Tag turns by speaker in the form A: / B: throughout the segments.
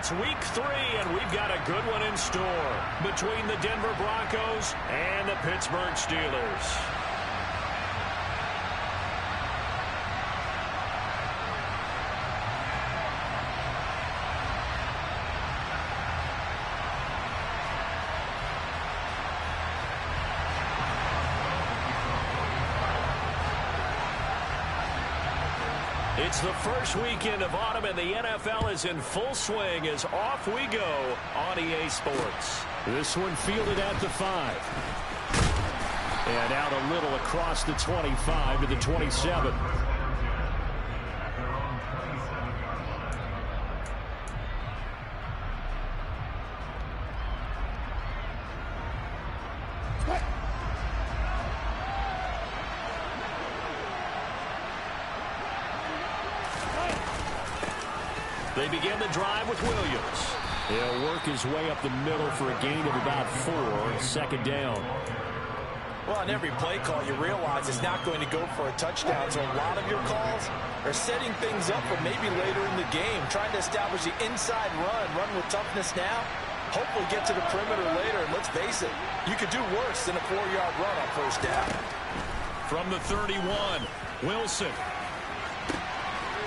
A: It's week 3, and we've got a good one in store between the Denver Broncos and the Pittsburgh Steelers. It's the first weekend of autumn, and the NFL is in full swing as off we go on EA Sports.
B: This one fielded at the 5. And out a little across the 25 to the 27.
A: They begin the drive with Williams.
B: He'll work his way up the middle for a gain of about 4, second down.
C: Well, on every play call, you realize it's not going to go for a touchdown, so a lot of your calls are setting things up for maybe later in the game, trying to establish the inside run with toughness now, hopefully get to the perimeter later, and let's face it, you could do worse than a 4-yard run on first down.
A: From the 31, Wilson.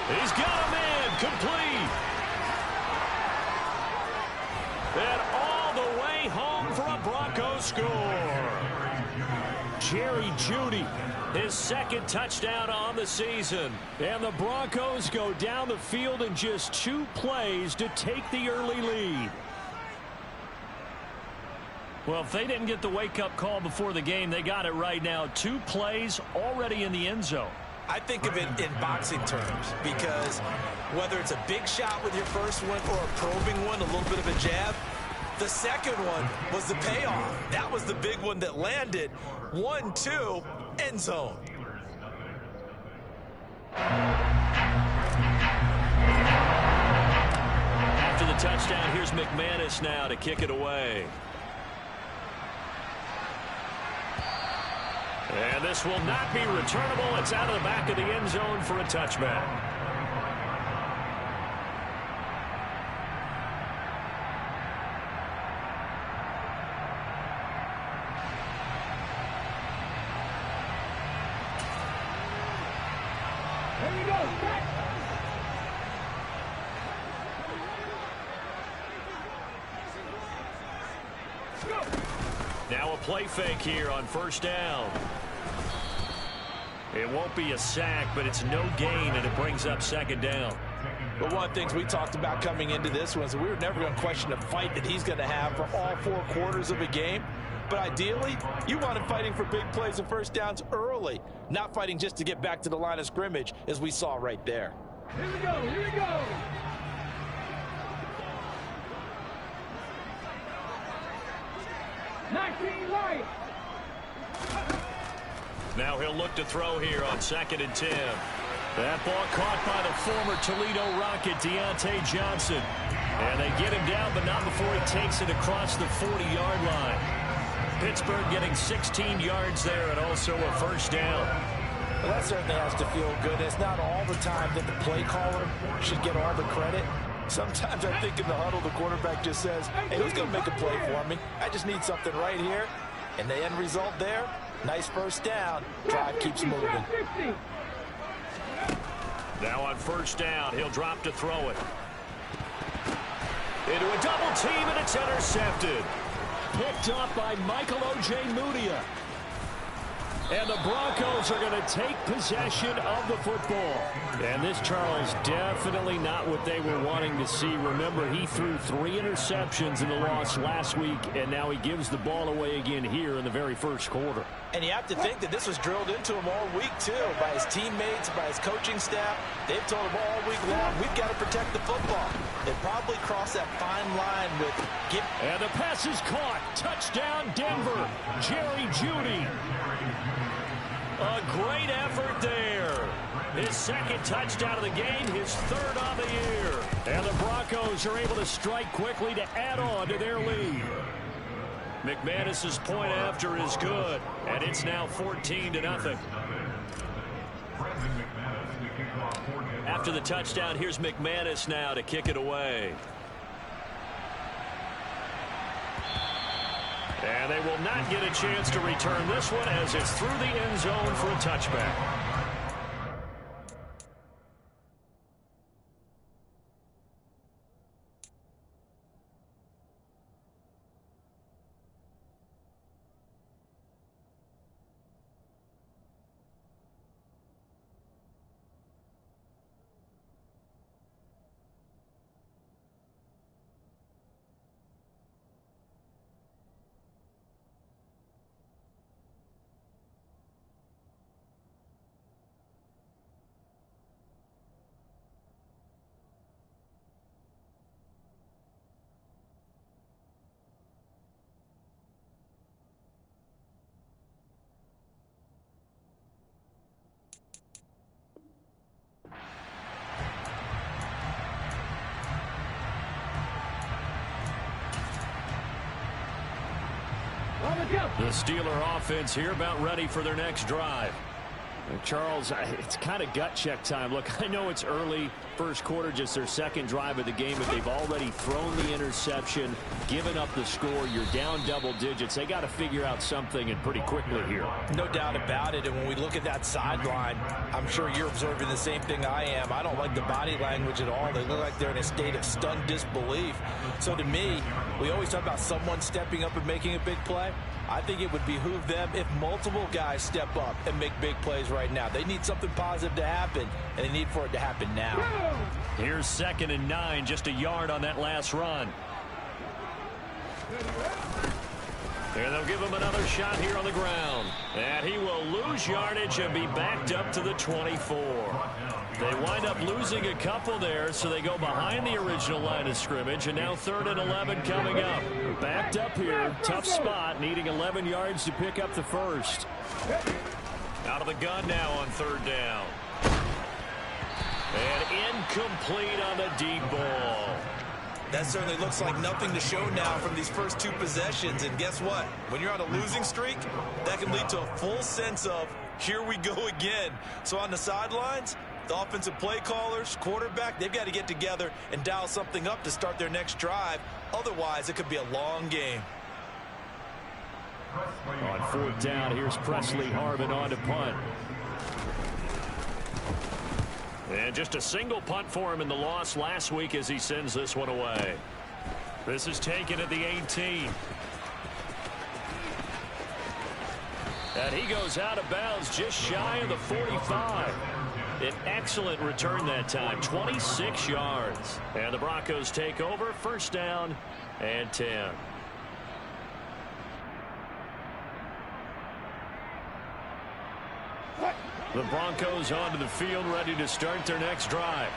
A: He's got him in, complete. And all the way home for a Broncos score.
B: Jerry Jeudy,
A: his second touchdown on the season.
B: And the Broncos go down the field in just 2 plays to take the early lead.
A: Well, if they didn't get the wake-up call before the game, they got it right now. 2 plays already in the end zone.
C: I think of it in boxing terms, because whether it's a big shot with your first one or a probing one, a little bit of a jab, the second one was the payoff. That was the big one that landed. 1-2, end zone.
A: After the touchdown, here's McManus now to kick it away. And this will not be returnable. It's out of the back of the end zone for a touchback.
D: There you go.
A: Now a play fake here on first down. It won't be a sack, but it's no gain, and it brings up second down.
C: But one of the things we talked about coming into this was we were never going to question the fight that he's going to have for all 4 quarters of a game. But ideally, you want him fighting for big plays and first downs early, not fighting just to get back to the line of scrimmage, as we saw right there.
D: Here we go, here we go. Right.
A: Now he'll look to throw here on 2nd and 10. That ball caught by the former Toledo Rocket, Deontay Johnson. And they get him down, but not before he takes it across the 40-yard line. Pittsburgh getting 16 yards there and also a first down.
C: Well, that certainly has to feel good. It's not all the time that the play caller should get all the credit. Sometimes I think in the huddle, the quarterback just says, hey, who's going to make a play for me? I just need something right here. And the end result there, nice first down. Drive keeps moving.
A: Now on first down, he'll drop to throw it. Into a double team, and it's intercepted.
B: Picked up by Michael Ojemudia. And the Broncos are going to take possession of the football. And this, Charles, definitely not what they were wanting to see. Remember, he threw 3 interceptions in the loss last week, and now he gives the ball away again here in the very first quarter.
C: And you have to think that this was drilled into him all week, too, by his teammates, by his coaching staff. They've told him all week long, we've got to protect the football. They probably crossed that fine line with...
B: And the pass is caught. Touchdown, Denver. Jerry Jeudy.
A: A great effort there. His 2nd touchdown of the game, his 3rd on the year.
B: And the Broncos are able to strike quickly to add on to their lead.
A: McManus's point after is good, and it's now 14-0. After the touchdown, here's McManus now to kick it away. And they will not get a chance to return this one as it's through the end zone for a touchback. The Steeler offense here about ready for their next drive. And Charles, it's kind of gut check time. Look, I know it's early, first quarter, just their second drive of the game, but they've already thrown the interception, given up the score. You're down double digits. They got to figure out something, and pretty quickly here.
C: No doubt about it. And when we look at that sideline, I'm sure you're observing the same thing I am. I don't like the body language at all. They look like they're in a state of stunned disbelief. So to me, we always talk about someone stepping up and making a big play. I think it would behoove them if multiple guys step up and make big plays right now. They need something positive to happen, and they need for it to happen now.
A: Here's 2nd and 9, just a yard on that last run. And they'll give him another shot here on the ground. And he will lose yardage and be backed up to the 24. They wind up losing a couple there, so they go behind the original line of scrimmage, and now 3rd and 11 coming up. Backed up here, tough spot, needing 11 yards to pick up the first. Out of the gun now on 3rd down. And incomplete on the deep ball.
C: That certainly looks like nothing to show now from these first two possessions. And guess what? When you're on a losing streak, that can lead to a full sense of, here we go again. So on the sidelines, the offensive play callers, quarterback, they've got to get together and dial something up to start their next drive. Otherwise, it could be a long game.
A: On 4th down, here's Presley Harvin on to punt. And just a single punt for him in the loss last week as he sends this one away. This is taken at the 18. And he goes out of bounds just shy of the 45. An excellent return that time, 26 yards. And the Broncos take over, 1st down and 10. The Broncos onto the field, ready to start their next drive.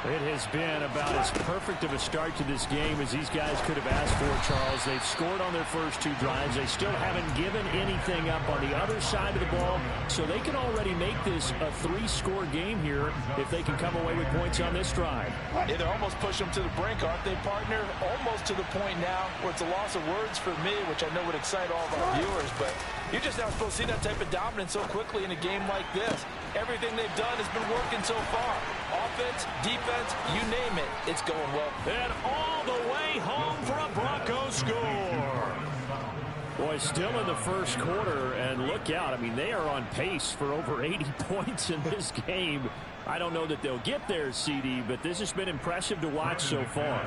A: It has been about as perfect of a start to this game as these guys could have asked for, Charles. They've scored on their first 2 drives. They still haven't given anything up on the other side of the ball, so they can already make this a 3-score game here if they can come away with points on this drive.
C: Yeah, they're almost pushing them to the brink, aren't they, partner? Almost to the point now where it's a loss of words for me, which I know would excite all of our viewers, but you're just not supposed to see that type of dominance so quickly in a game like this. Everything they've done has been working so far. Offense, defense, you name it, it's going well.
A: And all the way home for a Broncos score. Boy, still in the first quarter, and look out. I mean, they are on pace for over 80 points in this game. I don't know that they'll get there, CD, but this has been impressive to watch so far.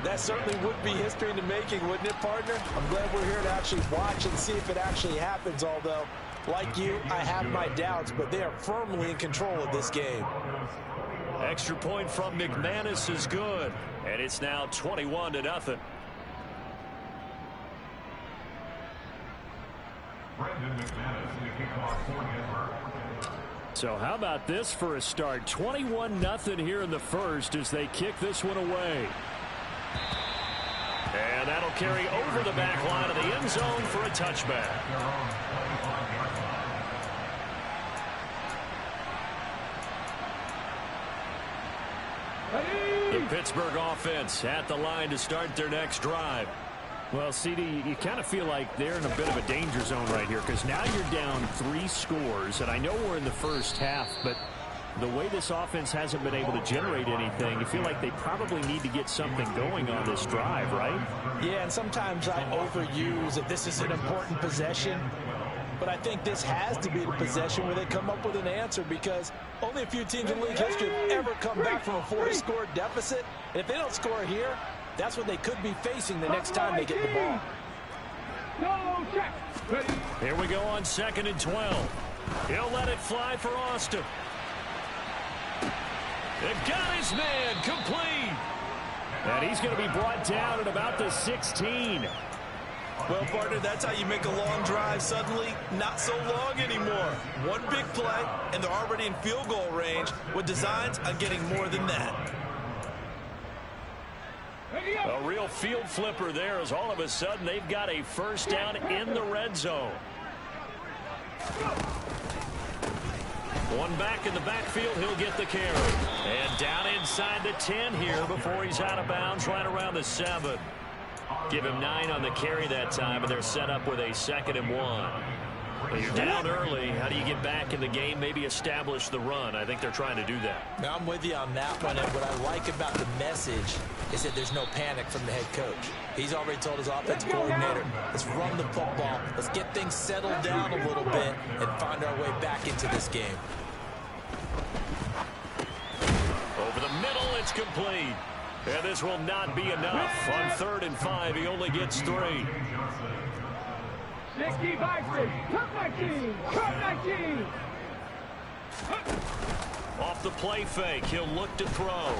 C: That certainly would be history in the making, wouldn't it, partner? I'm glad we're here to actually watch and see if it actually happens, although, like you, I have my doubts, but they are firmly in control of this game.
A: Extra point from McManus is good, and it's now 21-0. So how about this for a start? 21-0 here in the first as they kick this one away. And that'll carry over the back line of the end zone for a touchback. The Pittsburgh offense at the line to start their next drive. Well, CD, you kind of feel like they're in a bit of a danger zone right here because now you're down 3 scores, and I know we're in the first half, but
B: The way this offense hasn't been able to generate anything, you feel like they probably need to get something going on this drive, right?
C: Yeah, and sometimes I overuse that this is an important possession. But I think this has to be the possession where they come up with an answer, because only a few teams in league history have ever come back from a 40-score deficit. And if they don't score here, that's what they could be facing the next time they get the ball.
A: Here we go on 2nd and 12. He'll let it fly for Austin. They've got his man complete.
B: And he's going to be brought down at about the 16.
C: Well, partner, that's how you make a long drive suddenly not so long anymore. One big play, and they're already in field goal range with designs on getting more than that.
A: A real field flipper there, as all of a sudden they've got a first down in the red zone. One back in the backfield, he'll get the carry. And down inside the 10 here before he's out of bounds right around the 7. Give him 9 on the carry that time, and they're set up with a 2nd and 1. Well, you're down early. How do you get back in the game, maybe establish the run? I think they're trying to do that.
C: Now, I'm with you on that one, and what I like about the message is that there's no panic from the head coach. He's already told his offensive coordinator, let's run the football, let's get things settled down a little bit and find our way back into this game.
A: Over the middle, it's complete. And this will not be enough. On 3rd and 5, he only gets 3.
D: 65, cut 19, cut 19.
A: Off the play fake, he'll look to throw.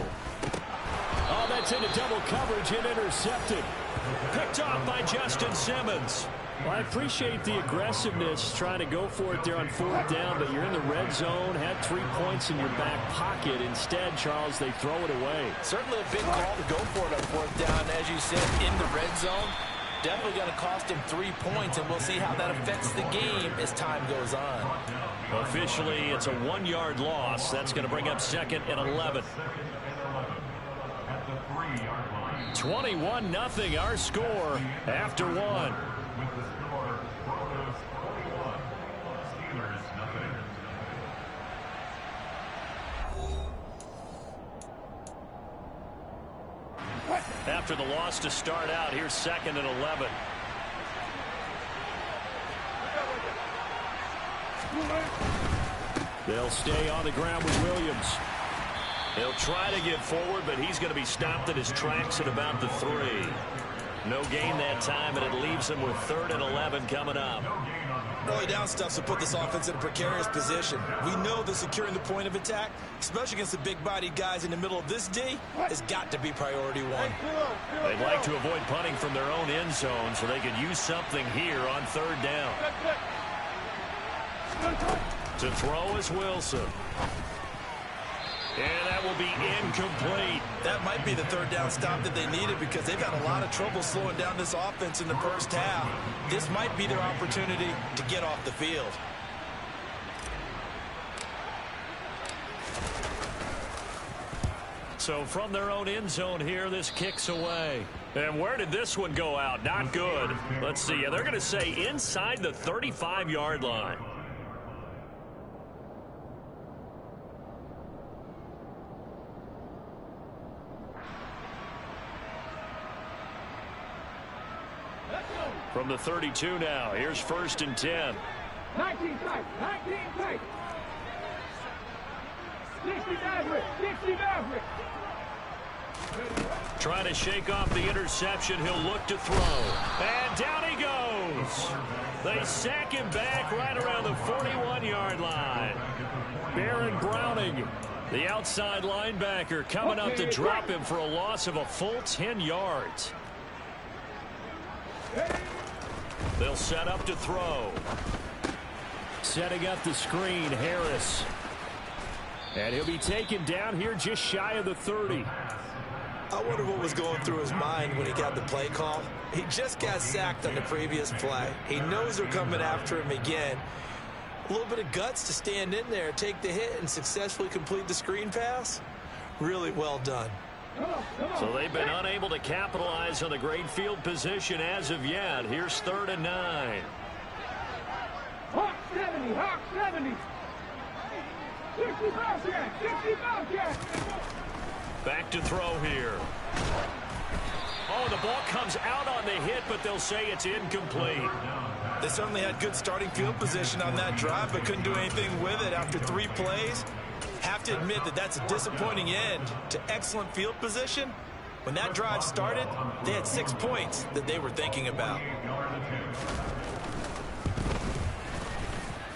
B: Oh, that's into double coverage and intercepted.
A: Picked off by Justin Simmons.
B: Well, I appreciate the aggressiveness trying to go for it there on 4th down, but you're in the red zone, had 3 points in your back pocket. Instead, Charles, they throw it away.
C: Certainly a big call to go for it on 4th down, as you said, in the red zone. Definitely going to cost him 3 points, and we'll see how that affects the game as time goes on.
A: Officially, it's a 1-yard loss. That's going to bring up 2nd and 11. 21-0 our score after 1. After the loss to start out, here's 2nd and 11.
B: They'll stay on the ground with Williams.
A: He'll try to get forward, but he's going to be stopped in his tracks at about the 3. No gain that time, and it leaves him with 3rd and 11 coming up.
C: Early down stuff to put this offense in a precarious position. We know that securing the point of attack, especially against the big-bodied guys in the middle of this D, has got to be priority 1.
A: They'd like to avoid punting from their own end zone so they could use something here on 3rd down. To throw is Wilson. And that will be incomplete.
C: That might be the 3rd down stop that they needed, because they've had a lot of trouble slowing down this offense in the first half. This might be their opportunity to get off the field.
A: So from their own end zone here, this kicks away. And where did this one go out? Not good. Let's see. Yeah, they're going to say inside the 35-yard line. From the 32 now, here's 1st and 10.
D: 19 tight, 19 tight. 60 Maverick, 60 Maverick.
A: Trying to shake off the interception, he'll look to throw. And down he goes. They sack him back right around the 41-yard line. Baron Browning, the outside linebacker, coming up to drop him for a loss of a full 10 yards. They'll set up to throw.
B: Setting up the screen, Harris. And he'll be taken down here just shy of the 30.
C: I wonder what was going through his mind when he got the play call. He just got sacked on the previous play. He knows they're coming after him again. A little bit of guts to stand in there, take the hit, and successfully complete the screen pass. Really well done.
A: So they've been unable to capitalize on the great field position as of yet. Here's 3rd and 9.
D: Hawk 70, Hawk 70. 60 Bobcat! 60 Bobcat!
A: Back to throw here. Oh, the ball comes out on the hit, but they'll say it's incomplete.
C: They certainly had good starting field position on that drive, but couldn't do anything with it after 3 plays. Have to admit that that's a disappointing end to excellent field position. When that drive started, they had 6 points that they were thinking about.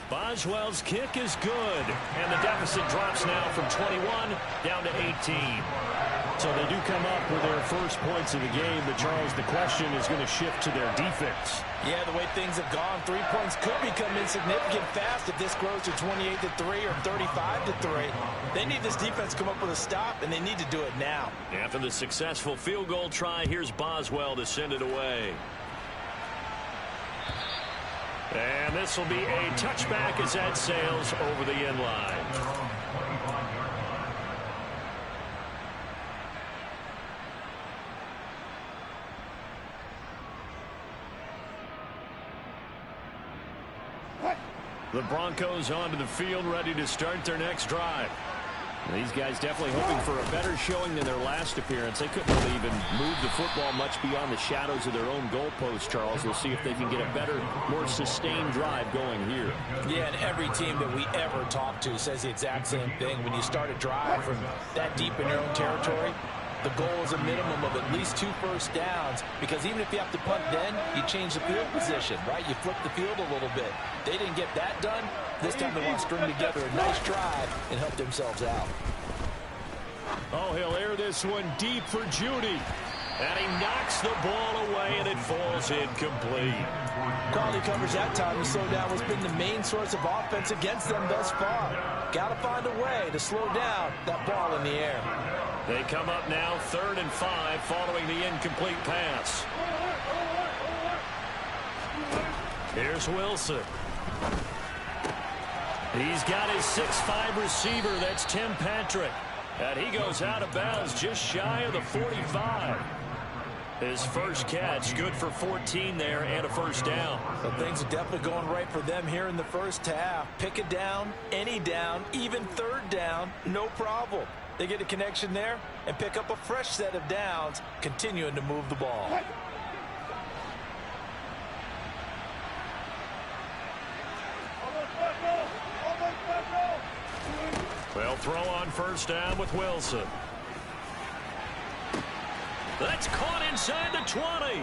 A: Boswell's kick is good, and the deficit drops now from 21 down to 18.
B: So they do come up with their first points of the game, but Charles, the question is going to shift to their defense.
C: Yeah, the way things have gone, 3 points could become insignificant fast if this grows to 28-3 or 35-3. They need this defense to come up with a stop, and they need to do it now.
A: After the successful field goal try, here's Boswell to send it away. And this will be a touchback as that sails over the end line. The Broncos onto the field, ready to start their next drive.
B: These guys definitely hoping for a better showing than their last appearance. They couldn't really even move the football much beyond the shadows of their own goalpost, Charles. We'll see if they can get a better, more sustained drive going here.
C: Yeah, and every team that we ever talk to says the exact same thing. When you start a drive from that deep in your own territory, the goal is a minimum of at least 2 first downs, because even if you have to punt then, you change the field position, right? You flip the field a little bit. They didn't get that done. This time they want to string together a nice drive and help themselves out.
B: Oh, he'll air this one deep for Judy.
A: And he knocks the ball away, and it falls incomplete.
C: Quality coverage that time to slow down has been the main source of offense against them thus far. Got to find a way to slow down that ball in the air.
A: They come up now 3rd and 5 following the incomplete pass. Here's Wilson. He's got his 6'5" receiver. That's Tim Patrick. And he goes out of bounds just shy of the 45. His first catch, good for 14 there and a first down.
C: So things are definitely going right for them here in the first half. Pick a down, any down, even 3rd down, no problem. They get a connection there and pick up a fresh set of downs, continuing to move the ball.
A: They'll throw on first down with Wilson. That's caught inside the 20.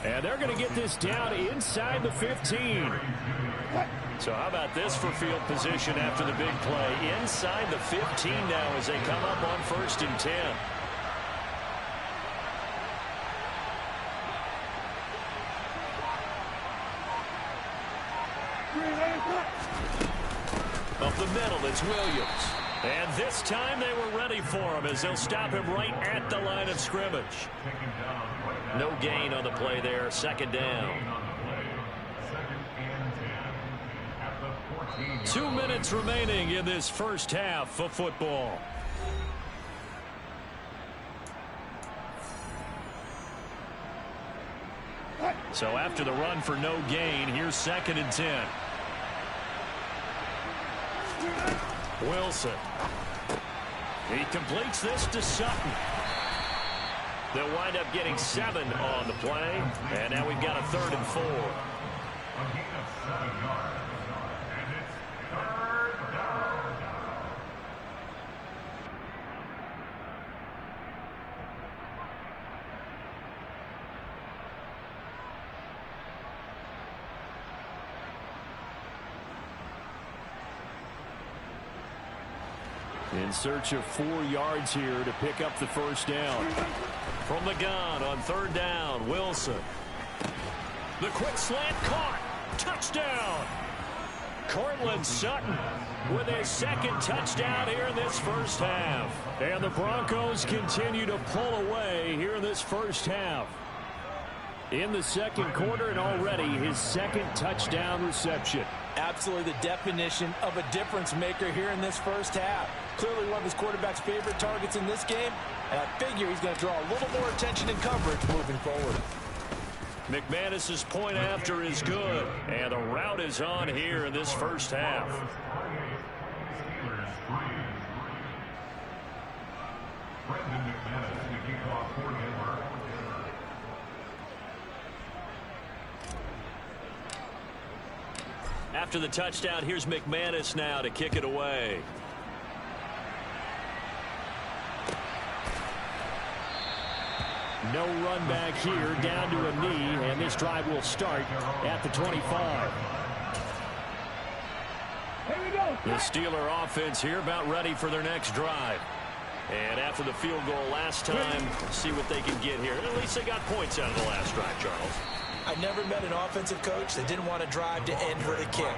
B: And they're going to get this down inside the 15.
A: So how about this for field position after the big play? Inside the 15 now as they come up on 1st and 10. Up the middle, it's Williams. And this time they were ready for him as they'll stop him right at the line of scrimmage. No gain on the play there, 2nd down. 2 minutes remaining in this first half of football. So after the run for no gain, here's 2nd and 10. Wilson. He completes this to Sutton. They'll wind up getting 7 on the play. And now we've got a 3rd and 4.
B: In search of 4 yards here to pick up the first down.
A: From the gun on 3rd down, Wilson. The quick slant caught. Touchdown. Cortland Sutton with his 2nd touchdown here in this first half.
B: And the Broncos continue to pull away here in this first half. In the 2nd quarter, and already his 2nd touchdown reception.
C: Absolutely the definition of a difference maker here in this first half. Clearly one of his quarterback's favorite targets in this game, and I figure he's going to draw a little more attention and coverage moving forward.
A: McManus's point after is good, and the route is on here in this first half. After the touchdown, here's McManus now to kick it away.
B: No run back here, down to a knee, and this drive will start at the 25.
D: Here we go.
A: The Steeler offense here about ready for their next drive. And after the field goal last time, see what they can get here. At least they got points out of the last drive, Charles.
C: I never met an offensive coach that didn't want to drive to end with a kick.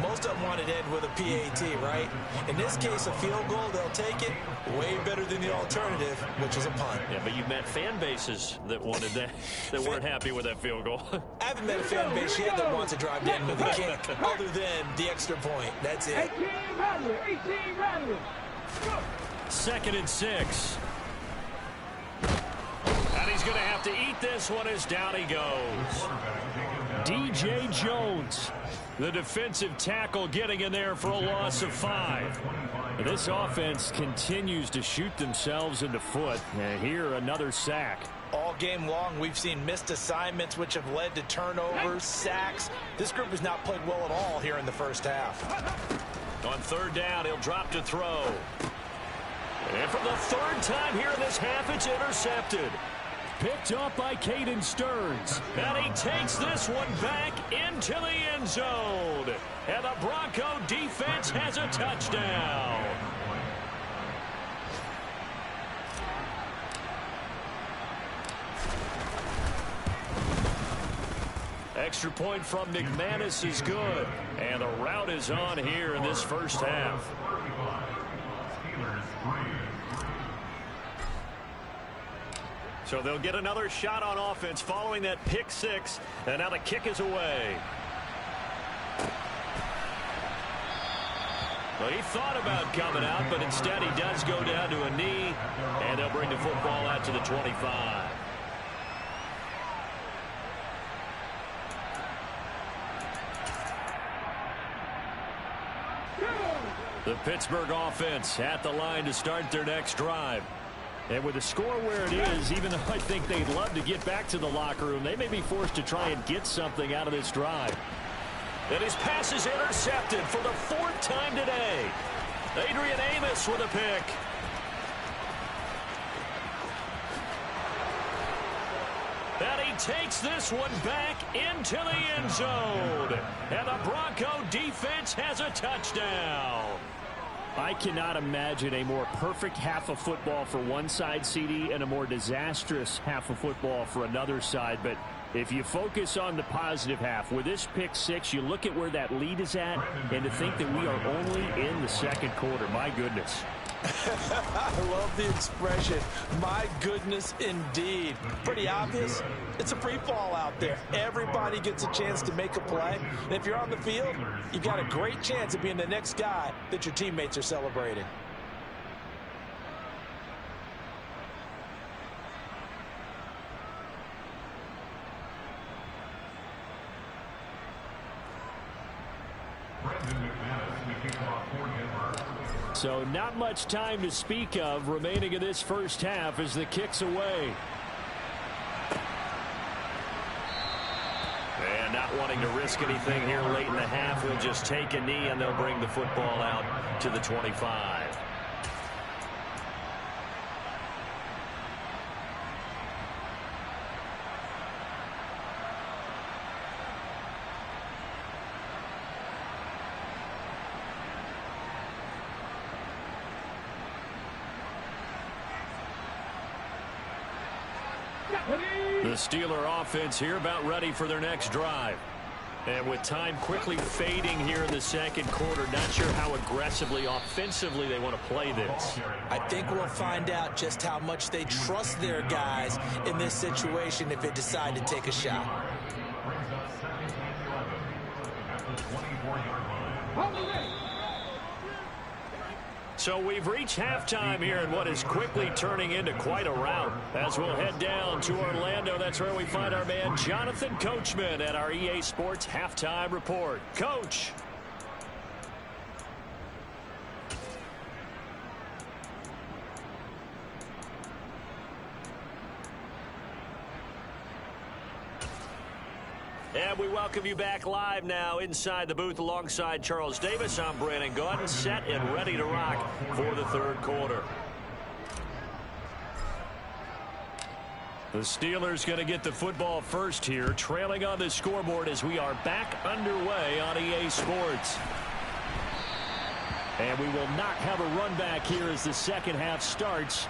C: Most of them wanted to end with a PAT, right? In this case, a field goal, they'll take it. Way better than the alternative, which is a punt.
A: Yeah, but you've met fan bases that wanted that, that weren't happy with that field goal.
C: I haven't met a fan base yet that wants to drive to end with a kick, other than the extra point. That's it.
D: 18 Rattler. 18 Rattler. Go.
A: 2nd and 6. And he's going to have to eat this one as down he goes.
B: DJ Jones.
A: The defensive tackle getting in there for a loss of 5.
B: This offense continues to shoot themselves in the foot. And here, another sack.
C: All game long, we've seen missed assignments, which have led to turnovers, sacks. This group has not played well at all here in the first half.
A: On 3rd down, he'll drop to throw. And for the 3rd time here in this half, it's intercepted.
B: Picked up by Caden Stearns.
A: And he takes this one back into the end zone. And the Bronco defense has a touchdown. Extra point from McManus is good. And the route is on here in this first half. So they'll get another shot on offense following that pick 6. And now the kick is away. Well, he thought about coming out, but instead he does go down to a knee. And they'll bring the football out to the 25. The Pittsburgh offense at the line to start their next drive.
B: And with the score where it is, even though I think they'd love to get back to the locker room, they may be forced to try and get something out of this drive.
A: And his pass is intercepted for the 4th time today. Adrian Amos with a pick. And he takes this one back into the end zone. And the Bronco defense has a touchdown.
B: I cannot imagine a more perfect half of football for one side, CD, and a more disastrous half of football for another side. But if you focus on the positive half, with this pick 6, you look at where that lead is at, and to think that we are only in the 2nd quarter. My goodness.
C: I love the expression, my goodness indeed. Pretty obvious. It's a free fall out there. Everybody gets a chance to make a play. And if you're on the field, you've got a great chance of being the next guy that your teammates are celebrating.
B: So not much time to speak of remaining in this first half as the kick's away.
A: And not wanting to risk anything here late in the half, he'll just take a knee and they'll bring the football out to the 25. The Steeler offense here about ready for their next drive. And with time quickly fading here in the 2nd quarter, not sure how aggressively, offensively they want to play this.
C: I think we'll find out just how much they trust their guys in this situation if they decide to take a shot.
A: So we've reached halftime here in what is quickly turning into quite a rout. As we'll head down to Orlando, that's where we find our man Jonathan Coachman at our EA Sports Halftime Report. Coach. And we welcome you back live now inside the booth alongside Charles Davis. I'm Brandon Gaudin, set and ready to rock for the third quarter. The Steelers going to get the football first here, trailing on the scoreboard as we are back underway on EA Sports.
B: And we will not have a run back here as the second half starts.